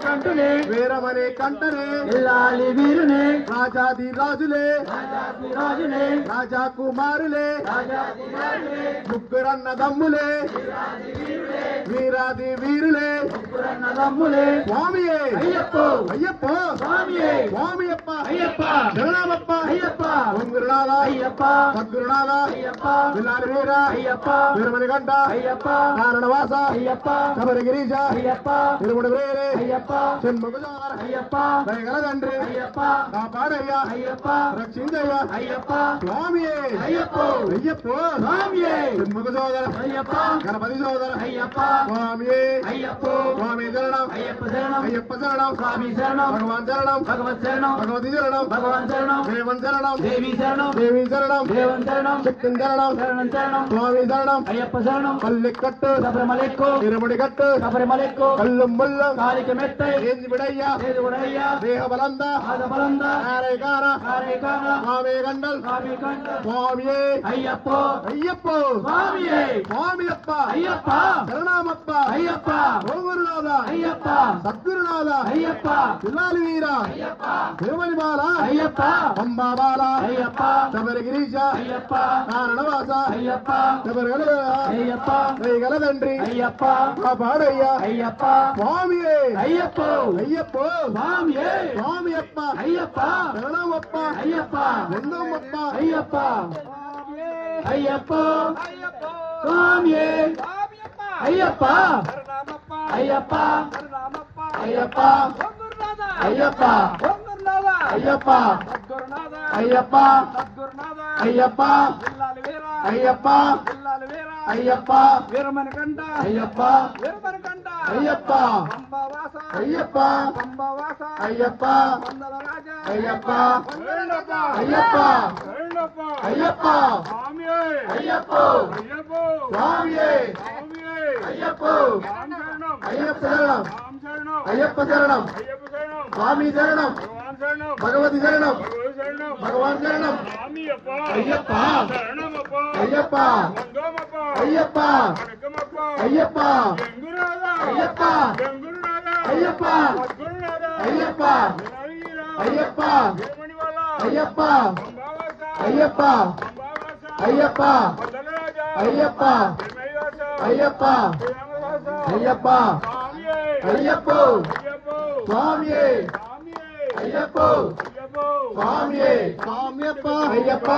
కంటునే వీరమనే కంటనే ఇల్లాలి వీరునే రాజాది రాజులే రాజా కుమారులే ముగ్గురన్న దమ్ములే వీరాది వీరులే దమ్ములే స్వామియే అయ్యప్ప అయ్యప్ప స్వామియే స్వామియప్ప అయ్యప్ప శరణమప్ప అయ్యప్ప పొంగురునాథ అయ్యప్ప సద్గురునాథ అయ్యప్ప విల్లాలి వీర అయ్యప్ప వీరమణి గంట అయ్యప్ప నారాయణవాస అయ్యప్ప శబరిగిరీశ అయ్యప్ప తిరుముడి వేరే అయ్యప్ప షణ్ముఖజోహర అయ్యప్ప దయగల తండ్రి అయ్యప్ప కాపాడయ్యా అయ్యప్ప రక్షించయ్యా అయ్యప్ప స్వామియే అయ్యప్ప అయ్యప్ప స్వామియే షణ్ముఖ సోదర అయ్యప్ప గణపతి సోదర అయ్యప్ప స్వామియే అయ్యప్ప స్వామి శరణం అయ్యప్ప శరణం అయ్యప్ప శరణం స్వామి శరణం భగవాన్ శరణం భగవత్ శరణం భగవతి శరణం భగవాన్ శరణం దేవన్ శరణం దేవి శరణం దేవి శరణం దేవన్ శరణం శక్తిన్ శరణం శరణం శరణం స్వామి శరణం అయ్యప్ప శరణం పల్లెక్కట్టు శబరిమలెక్కు తిరుముడి కట్టు శబరిమలెక్కు కల్లు ముల్లం కాలిక మెట్టై ఏంది విడయ్యా దేవుడయ్యా దేహ బలంద ఆదబలంద నారేకాన కారేకాన స్వామి గండల్ స్వామి కంట స్వామియే అయ్యప్ప అయ్యప్ప స్వామియే స్వామియప్ప అయ్యప్ప శరణమప్ప అయ్యప్ప ఓగురునాథ అయ్యప్ప సద్గురునాథ అయ్యప్ప పిల్లాలి వీర అయ్యప్ప తిరుమలి బాల అయ్యప్ప పంబా బాల అయ్యప్ప శబరిగిరీశ అయ్యప్ప కారణవాస అయ్యప్ప శబరిగల అయ్యప్ప దయగల తండ్రి అయ్యప్ప కాపాడయ్యా అయ్యప్ప స్వామియే అయ్యప్ప అయ్యప్ప స్వామియే స్వామియప్ప అయ్యప్ప శరణమప్ప అయ్యప్ప ఎందమ్మప్ప అయ్యప్ప అయ్యప్ప స్వామియే అయ్యప్ప అయ్యప్ప అయ్యప్ప అయ్యప్ప అయ్యప్ప అయ్యప్ప అయ్యప్ప అయ్యప్ప అయ్యప్ప వీరమణి కంట అయ్యప్ప వీరమణి కంట అయ్యప్ప పంబవాస అయ్యప్ప పంబవాస అయ్యప్ప పందల రాజా అయ్యప్ప శరణప్ప అయ్యప్ప శరణప్ప అయ్యప్ప స్వామియే అయ్యప్ప అయ్యప్ప స్వామియే స్వామియే అయ్యప్ప రామ శరణం అయ్యప్ప శరణం రామ శరణం అయ్యప్ప శరణం అయ్యప్ప శరణం స్వామి శరణం భగవాన్ శరణం భగవతి శరణం భగవత్ శరణం భగవాన్ శరణం స్వామియప్ప అయ్యప్ప శరణమప్ప అయ్యప్ప వంగమప్ప అయ్యప్ప వణకమప్ప అయ్యప్ప గంగురాధ అయ్యప్ప గంగురాధ అయ్యప్ప సద్గురునాథ అయ్యప్ప వినాయకుడా అయ్యప్ప వీరమణివాల అయ్యప్ప పంబవాస అయ్యప్ప పంబవాస అయ్యప్ప పందల రాజా అయ్యప్ప శ్రీమయ్యవాస అయ్యప్ప శ్రీరామదాస అయ్యప్ప స్వామియే అయ్యప్ప అయ్యప్ప స్వామియే స్వామియే అయ్యప్ప అయ్యప్ప స్వామియే స్వామియప్ప అయ్యప్ప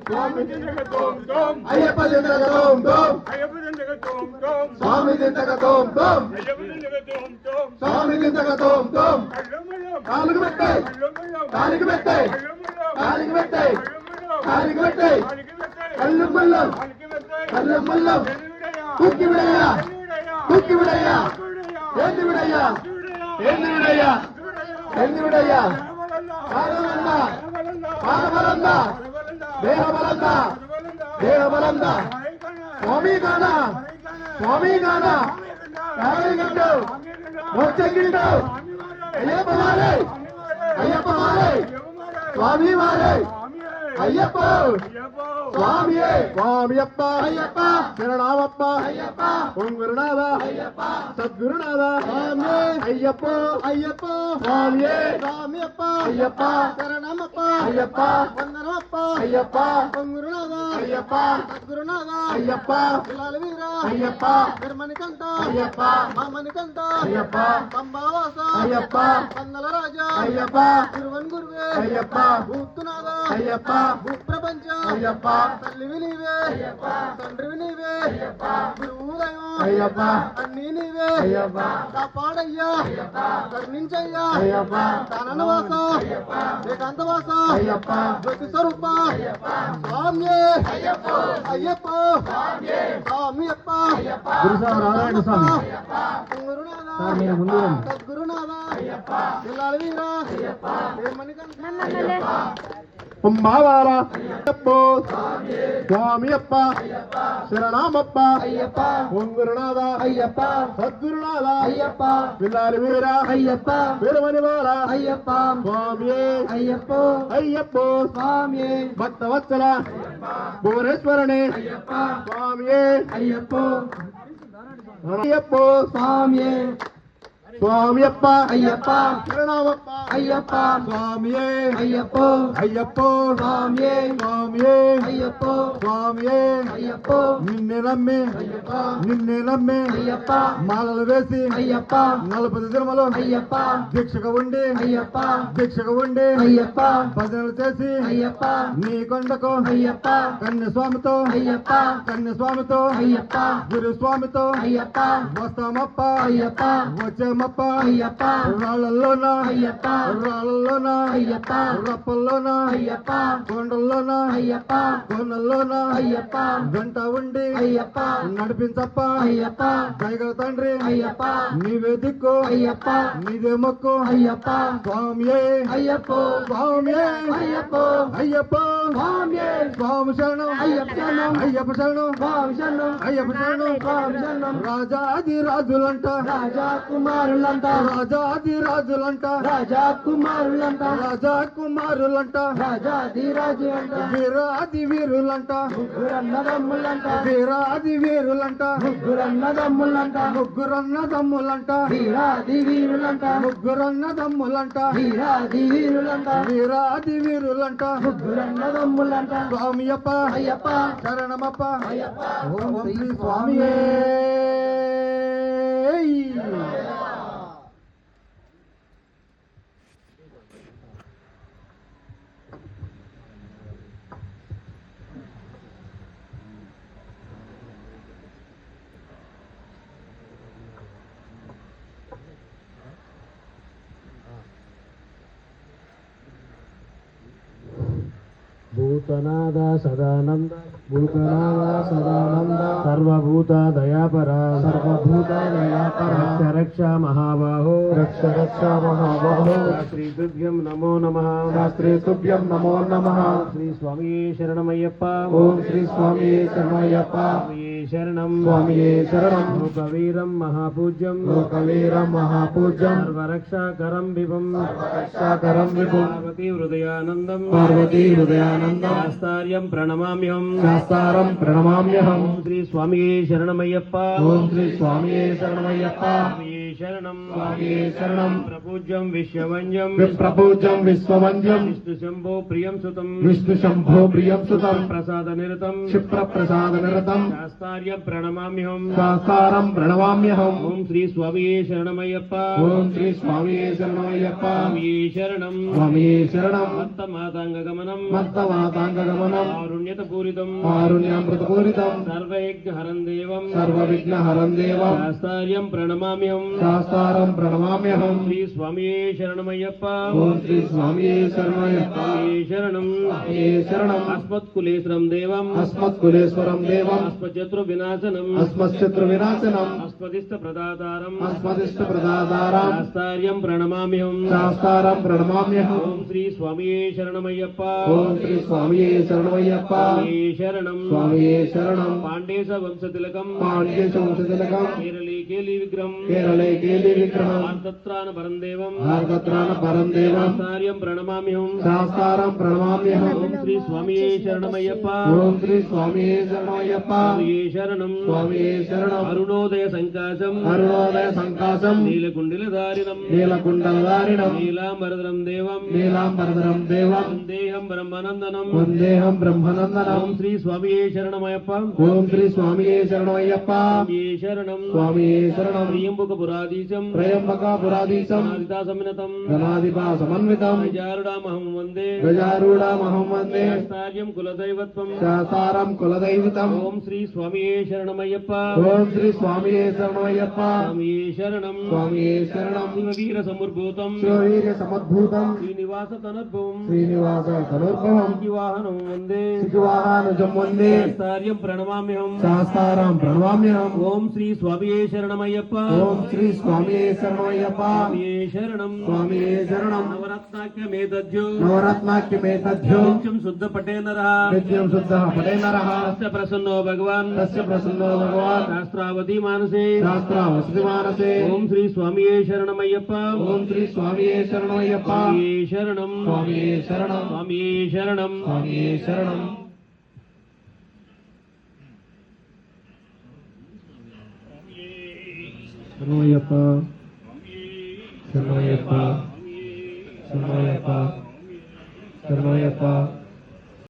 స్వామి తోం తోం అయ్యప్ప దింతక తోం తోం అయ్యప్ప దండగ తోం తోం స్వామి దింతక తోం తోం అయ్యప్ప దండగ తోం తోం స్వామి దింతక తోం తోం అల్లమల్లం కాలుకు పెట్టే అల్లమల్లం కాలికి పెట్టే అల్లమల్లం కాలికి పెట్టే అల్లమల్లం కాలికి పెట్టే కాలికి పెట్టే కళ్ళు మల్లం కాలికి పెట్టే కళ్ళు మల్లం ఎన్నివిడయ్యా తూకి విడయ్యా ఎన్నివిడయ్యా తూకి విడయ్యా ఎన్నివిడయ్యా ఏంది విడయ్యా ఎన్నివిడయ్యా ఏంది విడయ్యా ఏంది విడయ్యా ఎనవలల్లా పాదబలంద దేహబలంద దేహబలంద స్వామి గాన స్వామి గాన కాళీగండు వచ్చంగిడు అయ్యప్ప వారే అయ్యప్ప వారే స్వామి వారే అయ్యప్ప స్వామియే స్వామియప్ప అయ్యప్ప శరణమప్ప అయ్యప్ప ఓం గురునాథ అయ్యప్ప సద్గురునాథ స్వామి అయ్యప్ప అయ్యప్ప స్వామియే స్వామియప్ప అయ్యప్ప శరణమప్ప అయ్యప్ప వందనమప్ప అయ్యప్ప ఓం గురునాథ అయ్యప్ప సద్గురునాథ అయ్యప్ప పిల్లాలి వీర అయ్యప్ప తిరుమణికంట అయ్యప్ప మామణికంట అయ్యప్ప పంబావాస అయ్యప్ప పందల రాజా అయ్యప్ప తిరువన్ గురువే అయ్యప్ప భూతునాథ అయ్యప్ప భూప్రపంచ అయ్యప్ప తల్లివి నీవే అయ్యప్ప తండ్రివి నీవే అయ్యప్ప గురువు దైవం అయ్యప్ప అన్నీ నీవే అయ్యప్ప కాపాడయ్యా అయ్యప్ప కరుణించయ్యా అయ్యప్ప కాననవాస అయ్యప్ప ఏకాంతవాస అయ్యప్ప జ్యోతి స్వరూప అయ్యప్ప స్వామియే అయ్యప్ప అయ్యప్ప స్వామియే స్వామియప్ప అయ్యప్ప గురుసామ నారాయణ స్వామి గురునాథ సార్ మీరు ముందు రండి. సద్గురునాథ అయ్యప్ప పిల్లాలి వీర అయ్యప్ప తిరుమణికంట పంబావాల అయ్యప్ప స్వామియప్ప శరణమప్ప అయ్యప్ప ఓం గురునాథ అయ్యప్ప సద్గురునాథ అయ్యప్ప పిల్లాలి వీర అయ్యప్ప వీరమణివాల అయ్యప్ప స్వామియే అయ్యప్ప అయ్యప్ప స్వామియే భక్తవత్సల భువనేశ్వరనే స్వామియే అయ్యప్ప అయ్యప్ప స్వామియే స్వామియప్ప అయ్యప్ప శరణమప్ప అయ్యప్ప స్వామియే అయ్యప్ప అయ్యప్పో స్వామియే స్వామియే అయ్యప్ప స్వామియే అయ్యప్ప నిన్నే నమ్మి నిన్నే నమ్మి అయ్యప్ప మాలలు వేసి అయ్యప్ప 40 దినములు అయ్యప్ప దీక్షగా ఉండి అయ్యప్ప దీక్షగా ఉండి అయ్యప్ప భజనలు చేసి అయ్యప్ప నీ కొండకు అయ్యప్ప కన్య స్వామితో అయ్యప్ప కన్య స్వామితో అయ్యప్ప గురు స్వామితో అయ్యప్ప వస్తామప్ప అయ్యప్ప వచ్చామప్ప అయ్యప్ప రాళ్ళల్లోన అయ్యప్ప రాళ్ళల్లోన అయ్యప్ప రప్పల్లోన అయ్యప్ప కొండల్లోన అయ్యప్ప కొనల్లోన అయ్యప్ప గంట ఉండి అయ్యప్ప నడిపించప్ప అయ్యప్ప దయగల తండ్రి అయ్యప్ప నీవే దిక్కు అయ్యప్ప నీదే మొక్కు అయ్యప్ప స్వామియే అయ్యప్ప స్వామియే అయ్యప్ప అయ్యప్ప స్వామియే స్వామి శరణం అయ్యప్ప శరణం అయ్యప్ప శరణం స్వామి శరణం అయ్యప్ప శరణం స్వామి శరణం రాజాది రాజులంట రాజా కుమారులంట రాజాది రాజులంట రాజా కుమారులంట రాజా కుమారులంట రాజాది రాజు అంట వీరాది వీరులంట ముగ్గురన్నదమ్ములంట వీరాది వీరులంట ముగ్గురన్నదమ్ములంట ముగ్గురన్న దమ్ములంట వీరాది వీరులంట ముగ్గురన్న దమ్ములంట వీరాది వీరులంట వీరాది వీరులంట ముగ్గురన్నదమ్ములంట స్వామియప్ప అయ్యప్ప శరణమప్ప అయ్యప్ప ఓం శ్రీ స్వామియే భూతనాద సదానంద భూతనాద సదానంద సర్వభూత దయాపరా సర్వభూత దయాపరా రక్ష మహాబాహో రక్ష రక్ష మహాబాహో శ్రీ తుభ్యం నమో నమః శ్రీ తుభ్యం నమో నమః శ్రీ స్వామి శరణమయ్యప్ప ఓం శ్రీ స్వామి శరణమయ్యప్ప శరణం స్వామియే శరణం లోకవీరం మహాపూజ్యం లోకవీరం మహాపూజ్యం సర్వరక్షాకరం విభం సర్వరక్షాకరం విభం పార్వతీ హృదయానందం పార్వతీ హృదయానందం శాస్త్రార్యం ప్రణమామ్యహం శాస్త్రారం ప్రణమామ్యహం ఓం శ్రీ స్వామియే శరణమయ్యప్ప ఓం శ్రీ స్వామియే శరణమయ్యప్ప స్వామియే శరణం స్వామియే శరణం ప్రపూజ్యం విశ్వవంద్యం ప్రపూజ్యం విశ్వవంద్యం విష్ణు శంభో ప్రియం సుతం విష్ణు శంభో ప్రియం సుతం ప్రసాద నిరతం క్షిప్ర ప్రసాద నిరతం శాస్త్రార్యం ప్రణమామ్యహం శాస్త్రారం ప్రణమామ్యహం ఓం శ్రీ స్వామియే శరణమయ్యప్ప ఓం శ్రీ స్వామియే శరణమయ్యప్ప స్వామియే శరణం స్వామియే శరణం మత్తమాతాంగగమనం మత్తమాతాంగగమనం కారుణ్యత పూరితం కారుణ్యామృత పూరితం సర్వయజ్ఞ హరం దేవం సర్వవిఘ్న హరం దేవం శాస్త్రార్యం ప్రణమామ్యహం శాస్త్రారం ప్రణమామ్యహం శ్రీ స్వామియే శరణమయ్యప్ప ఓం శ్రీ స్వామియే శరణమయ్యప్ప శరణం శరణం అస్మత్కులేశ్వరం దేవం అస్మత్కులేశ్వరం దేవం అస్మశత్రు వినాశనం అస్మశత్రు వినాశనం అస్మదిష్ట ప్రదాతారం అస్మదిష్ట ప్రదాతారం శాస్త్రార్యం ప్రణమామ్యహం శాస్త్రారం ప్రణమామ్యహం ఓం శ్రీ స్వామియే శరణమయ్యప్ప ఓం శ్రీ స్వామియే శరణమయ్యప్ప శరణం స్వామియే శరణం పాండేశ వంశతిలకం పాండేశ వంశతిలకం కేరళే కేలి విగ్రహం కేరళే కేలి విగ్రహం ఆర్తత్రాన పరం దేవం ఆర్తత్రాన పరం దేవం శాస్త్రార్యం ప్రణమామ్యహం శాస్త్రారం ప్రణమామ్యహం ఓం శ్రీ స్వామియే శరణమయ్యప్ప ఓం శ్రీ స్వామియే శరణమయ్యప్ప శరణం స్వామియే శరణం అరుణోదయ సంకాశం అరుణోదయ సంకాశం నీలకుండిలధారిణం నీలకుండలధారిణం నీలాంబరధరం దేవం నీలాంబరధరం దేవం వందేహం బ్రహ్మనందనం వందేహం బ్రహ్మనందనం ఓం శ్రీ స్వామియే శరణమయ్యప్ప ఓం శ్రీ స్వామియే శరణమయ్యప్ప శరణం స్వామియే శరణం త్రియంబక పురాధీశం త్రయంబక పురాధీశం గణాధిపా సమన్వితం గణాధిపా సమన్వితం గజారుడామహం వందే గజారుడామహం వందే శాస్త్రార్యం కులదైవత్వం శాస్త్రారం కులదైవతం ఓం శ్రీ స్వామియే శరణమయ్యప్ప ఓం శ్రీ స్వామియే శరణమయ్యప్ప స్వామియే శరణం స్వామియే శరణం శివవీర సమర్భూతం శివవీర సమద్భూతం శ్రీనివాస తనుర్భవం శ్రీనివాస తనుర్భవం శివాహనం వందే శివాహనుజం వందే శాస్త్రార్యం ప్రణమామ్యహం శాస్త్రారం ప్రణమామ్యహం ఓం శ్రీ స్వామియే శరణమయ్యప్ప ఓం శ్రీ స్వామియే శరణమయ్యప్ప స్వామియే శరణం స్వామియే శరణం నవరత్నాఖ్యమేతద్యో నవరత్నాఖ్యమేతద్యో నిత్యం శుద్ధ పటే నరః నిత్యం శుద్ధ పటే నరః తస్య ప్రసన్నో భగవాన్ తస్య ప్రసన్నో భగవాన్ శాస్త్రావతి మానసే శాస్త్రావతి మానసే ఓం శ్రీ స్వామియే శరణమయ్యప్ప ఓం శ్రీ స్వామియే శరణమయ్యప్ప స్వామియే శరణం స్వామియే శరణం స్వామియే శరణం స్వామియే శరణం శరణమయ్యప్ప శరణయ్యప్ప శరణయ్యప్ప శరణయ్యప్ప